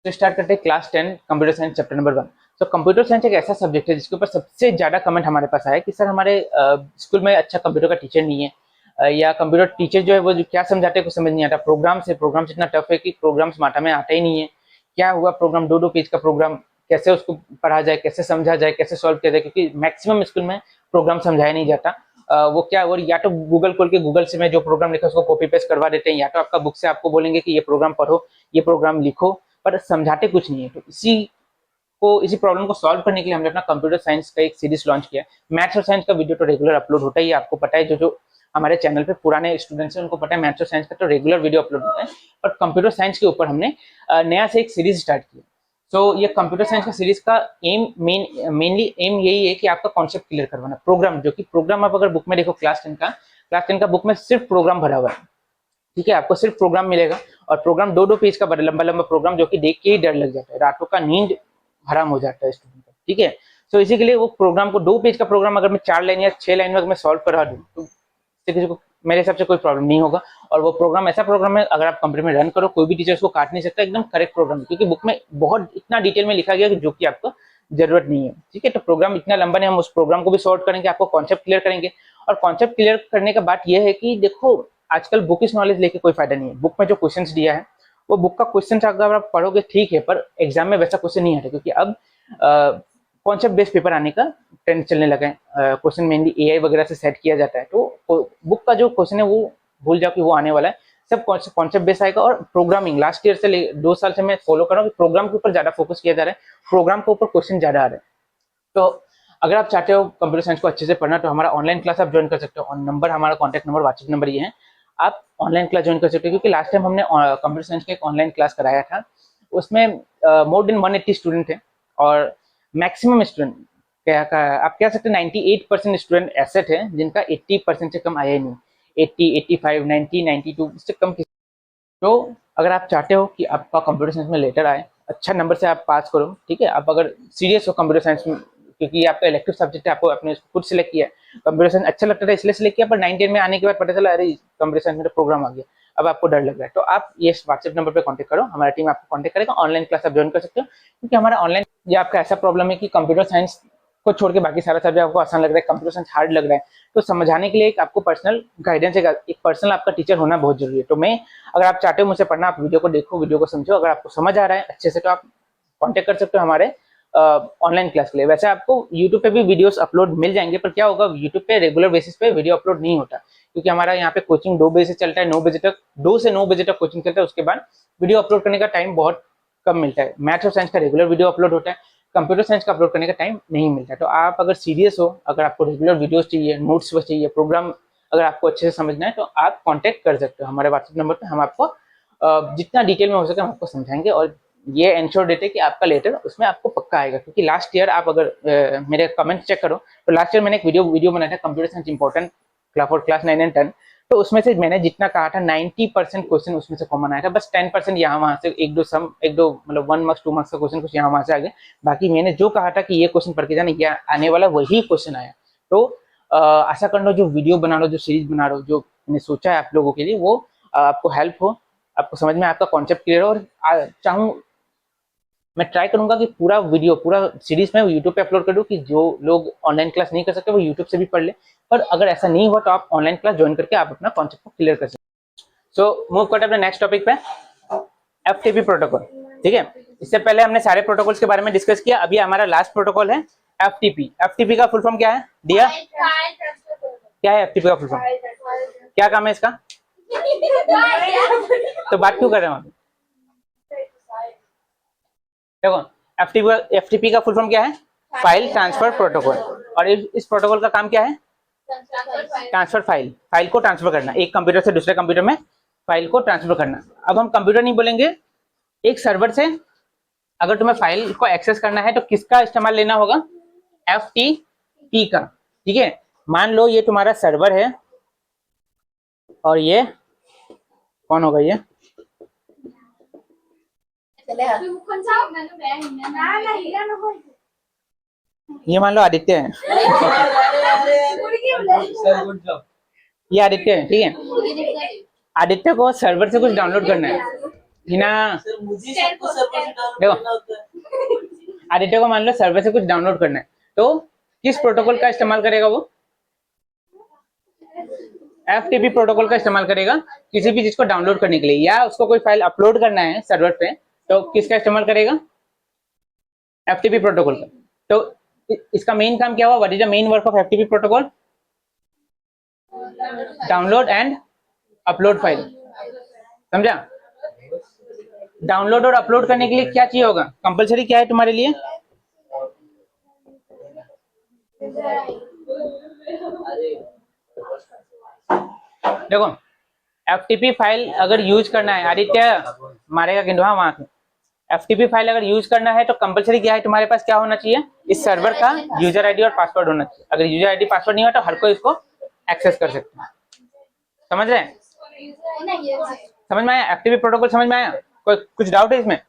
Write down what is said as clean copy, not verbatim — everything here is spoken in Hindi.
तो स्टार्ट करते हैं class 10 computer science chapter number 1। तो कंप्यूटर साइंस एक ऐसा सब्जेक्ट है जिसके ऊपर सबसे ज़्यादा कमेंट हमारे पास आया कि सर हमारे स्कूल में अच्छा कंप्यूटर का टीचर नहीं है, या कंप्यूटर टीचर जो है वो जो क्या समझाते हैं कुछ समझ नहीं आता, प्रोग्राम्स इतना टफ है कि प्रोग्राम्स माथा में आता ही नहीं है। क्या हुआ, प्रोग्राम 2-2 पेज का प्रोग्राम कैसे उसको पढ़ा जाए, कैसे समझा जाए, कैसे सॉल्व किया जाए, क्योंकि मैक्सिमम स्कूल में प्रोग्राम समझाया नहीं जाता। वो क्या, और या तो गूगल खोल के गूगल से में जो प्रोग्राम लिखा है उसको कॉपी पेस्ट करवा देते हैं, या तो आपका बुक से आपको बोलेंगे कि ये प्रोग्राम पढ़ो, ये प्रोग्राम लिखो, पर समझाते कुछ नहीं है। तो इसी प्रॉब्लम को सॉल्व करने के लिए हमने अपना कंप्यूटर साइंस का एक सीरीज लॉन्च किया। मैथ्स और साइंस का वीडियो तो रेगुलर अपलोड होता ही है, आपको पता है। जो जो हमारे चैनल पे पुराने स्टूडेंट्स हैं उनको पता है मैथ्स और साइंस का तो रेगुलर वीडियो अपलोड होता है। पर कंप्यूटर साइंस के ऊपर हमने नया से एक सीरीज स्टार्ट किया। तो ये कंप्यूटर साइंस का सीरीज का मेनली एम यही है कि आपका कॉन्सेप्ट क्लियर करवाना। प्रोग्राम, जो कि प्रोग्राम आप अगर बुक में देखो क्लास 10 का बुक में सिर्फ प्रोग्राम भरा हुआ है, ठीक है। आपको सिर्फ प्रोग्राम मिलेगा, और प्रोग्राम 2-2 पेज का बड़ा लंबा लंबा प्रोग्राम जो कि देख के ही डर लग जाता है, रातों का नींद हराम हो जाता है स्टूडेंट का, ठीक है। तो इसी के लिए वो प्रोग्राम को 2 पेज का प्रोग्राम अगर मैं 4 लाइन या 6 लाइन में अगर मैं सॉल्व करा दूं तो किसी को मेरे हिसाब से कोई प्रॉब्लम नहीं होगा। और वो प्रोग्राम ऐसा प्रोग्राम है, अगर आप कंप्यूटर में रन करो कोई भी टीचर उसको काट नहीं सकता, एकदम करेक्ट प्रोग्राम है, क्योंकि बुक में बहुत इतना डिटेल में लिखा गया कि जो कि आपको जरूरत नहीं है, ठीक है। तो प्रोग्राम इतना लंबा नहीं, हम उस प्रोग्राम को भी सॉल्व करेंगे, आपको कॉन्सेप्ट क्लियर करेंगे। और कॉन्सेप्ट क्लियर करने का बात यह है कि देखो, आजकल बुकिश नॉलेज लेके कोई फायदा नहीं है। बुक में जो क्वेश्चंस दिया है वो बुक का क्वेश्चन अगर आप पढ़ोगे ठीक है, पर एग्जाम में वैसा क्वेश्चन नहीं आता, क्योंकि अब कॉन्सेप्ट बेस्ड पेपर आने का ट्रेंड चलने लगा है। क्वेश्चन मेनली एआई वगैरह से सेट किया जाता है, तो बुक का जो क्वेश्चन है वो भूल जाओ कि वो आने वाला है। सब कॉन्सेप्ट बेस्ड आएगा। और प्रोग्रामिंग लास्ट ईयर से 2 साल से मैं फॉलो कर रहा हूँ कि प्रोग्राम के ऊपर ज्यादा फोकस किया जा रहा है, प्रोग्राम के ऊपर क्वेश्चन ज्यादा आ रहे हैं। तो अगर आप चाहते हो कंप्यूटर साइंस को अच्छे से पढ़ना तो हमारा ऑनलाइन क्लास आप ज्वाइन कर सकते हो। और नंबर, हमारा कॉन्टैक्ट नंबर, व्हाट्सएप नंबर ये है, आप ऑनलाइन क्लास ज्वाइन कर सकते हो। क्योंकि लास्ट टाइम हमने कंप्यूटर साइंस का एक ऑनलाइन क्लास कराया था, उसमें मोर देन 180 स्टूडेंट थे, और मैक्सिमम स्टूडेंट क्या आप कह सकते हैं 98% स्टूडेंट ऐसे थे जिनका 80% से कम आया ही नहीं। 80, 85, 90, 92 इससे कम। तो अगर आप चाहते हो कि आपका कंप्यूटर साइंस में लेटर आए, अच्छा नंबर से आप पास करो, ठीक है। आप अगर सीरियस हो कंप्यूटर साइंस में, क्योंकि ये आपका इलेक्टिव सब्जेक्ट है, आपको अपने खुद सिलेक्ट किया है, कंप्यूटर साइंस अच्छा लगता था इसलिए सिलेक्ट किया, पर 9-10 में आने के बाद पता चला अरे कंप्यूटर साइंस में तो प्रोग्राम आ गया, अब आपको डर लग रहा है, तो आप ये व्हाट्सएप नंबर पर कॉन्टेक्ट करो, हमारा टीम आपको कॉन्टेक्ट करेगा। ऑनलाइन क्लास आप ज्वाइन कर सकते हो, क्योंकि हमारा ऑनलाइन, ये आपका ऐसा प्रॉब्लम है कि कंप्यूटर साइंस को छोड़ के बाकी सारा सब्जेक्ट आपको आसान लग रहा है, कंप्यूटर साइंस हार्ड लग रहा है, तो समझाने के लिए एक आपको पर्सनल गाइडेंस, एक पर्सनल आपका टीचर होना बहुत जरूरी है। तो मैं, अगर आप चाहते हो मुझसे पढ़ना, आप वीडियो को देखो, वीडियो को समझो, अगर आपको समझ आ रहा है अच्छे से तो आप कांटेक्ट कर सकते हो हमारे ऑनलाइन क्लास के लिए। वैसे आपको यूट्यूब पे भी वीडियोस अपलोड मिल जाएंगे, पर क्या होगा, यूट्यूब पे रेगुलर बेसिस पे वीडियो अपलोड नहीं होता, क्योंकि हमारा यहाँ पे कोचिंग 2 बजे से चलता है, 9 बजे तक, 2 से 9 बजे तक कोचिंग चलता है, उसके बाद वीडियो अपलोड करने का टाइम बहुत कम मिलता है। मैथ्स और साइंस का रेगुलर वीडियो अपलोड होता है, कंप्यूटर साइंस का अपलोड करने का टाइम नहीं मिलता है। तो आप अगर सीरियस हो, अगर आपको रेगुलर वीडियोस चाहिए, नोट्स चाहिए, प्रोग्राम अगर आपको अच्छे से समझना है, तो आप कांटेक्ट कर सकते हो हमारे व्हाट्सएप नंबर पे। हम आपको जितना डिटेल में हो सके हम आपको समझाएंगे, और ये इंश्योर देते हैं कि आपका लेटर उसमें आपको पक्का आएगा। क्योंकि लास्ट ईयर आप अगर मेरे कमेंट चेक करो तो लास्ट ईयर मैंने एक वीडियो बनाया था, computer science important for class 9 and 10। तो उसमें से मैंने जितना कहा था 90% क्वेश्चन उसमें से कॉमन आया था, बस 10% यहाँ वहां से एक दो मतलब 1 मार्क्स 2 मार्क्स का क्वेश्चन कुछ यहाँ वहां से आ गए। बाकी मैंने जो कहा था कि ये क्वेश्चन पढ़ के जाना, ये आने वाला वही क्वेश्चन आया। तो आशा कर लो जो वीडियो बना रहा हो, जो सीरीज बना रहा हो, जो मैंने सोचा है आप लोगों के लिए, वो आपको हेल्प हो, आपको समझ में आपका कॉन्सेप्ट क्लियर हो। और चाहूँ, मैं ट्राई करूंगा कि पूरा वीडियो, पूरा सीरीज में यूट्यूब पे अपलोड कर दूं, कि जो लोग ऑनलाइन क्लास नहीं कर सकते वो यूट्यूब से भी पढ़ ले। पर अगर ऐसा नहीं हुआ तो आप ऑनलाइन क्लास ज्वाइन करके आप अपना कॉन्सेप्ट को क्लियर कर सकते हैं। सो मूव करते हैं अपने नेक्स्ट टॉपिक पे, एफटीपी प्रोटोकॉल, ठीक है। इससे पहले हमने सारे प्रोटोकॉल्स के बारे में डिस्कस किया, अभी हमारा लास्ट प्रोटोकॉल है एफटीपी। एफटीपी का फुल फॉर्म क्या है दिया, क्या है एफटीपी का फुल फॉर्म, क्या काम है इसका, तो बात क्यों कर रहे हैं हम। देखो, एफटीपी का फुल फॉर्म क्या है, फाइल ट्रांसफर प्रोटोकॉल। और इस प्रोटोकॉल का काम क्या है, ट्रांसफर फाइल को ट्रांसफर करना, एक कंप्यूटर से दूसरे कंप्यूटर में फाइल को ट्रांसफर करना। अब हम कंप्यूटर नहीं बोलेंगे, एक सर्वर से अगर तुम्हें फाइल को एक्सेस करना है तो किसका इस्तेमाल लेना होगा, एफटीपी का, ठीक है। मान लो ये तुम्हारा सर्वर है, और ये कौन होगा, ये मान लो आदित्य है, ये आदित्य है, ठीक है। आदित्य को सर्वर से कुछ डाउनलोड करना है, हिना सर मुझे सबको सर्वर से डाउनलोड देखो। करना होता है। आदित्य को मान लो सर्वर से कुछ डाउनलोड करना है, तो किस प्रोटोकॉल का इस्तेमाल करेगा वो? FTP प्रोटोकॉल का इस्तेमाल करेगा किसी भी चीज को डाउनलोड करने के लिए, या उसको कोई फाइल अपलोड करना है सर्वर पे, तो किसका इस्तेमाल करेगा? FTP प्रोटोकॉल का। तो इसका मेन काम क्या हुआ? What is the main work of FTP protocol? Download and upload file. समझा? डाउनलोड और अपलोड करने के लिए क्या चाहिए होगा? कंपलसरी क्या है तुम्हारे लिए? देखो, FTP फाइल अगर यूज करना है, आदित्य मारेगा किंडुआ वहां से। FTP फाइल अगर यूज करना है तो कंपलसरी क्या है तुम्हारे पास? क्या होना चाहिए? इस सर्वर का यूजर आईडी और पासवर्ड होना चाहिए। अगर यूजर आईडी पासवर्ड नहीं हो तो हर कोई इसको एक्सेस कर सकता है। समझ रहे हैं? समझ में आया? FTP प्रोटोकॉल समझ में आया? कोई कुछ डाउट है इसमें?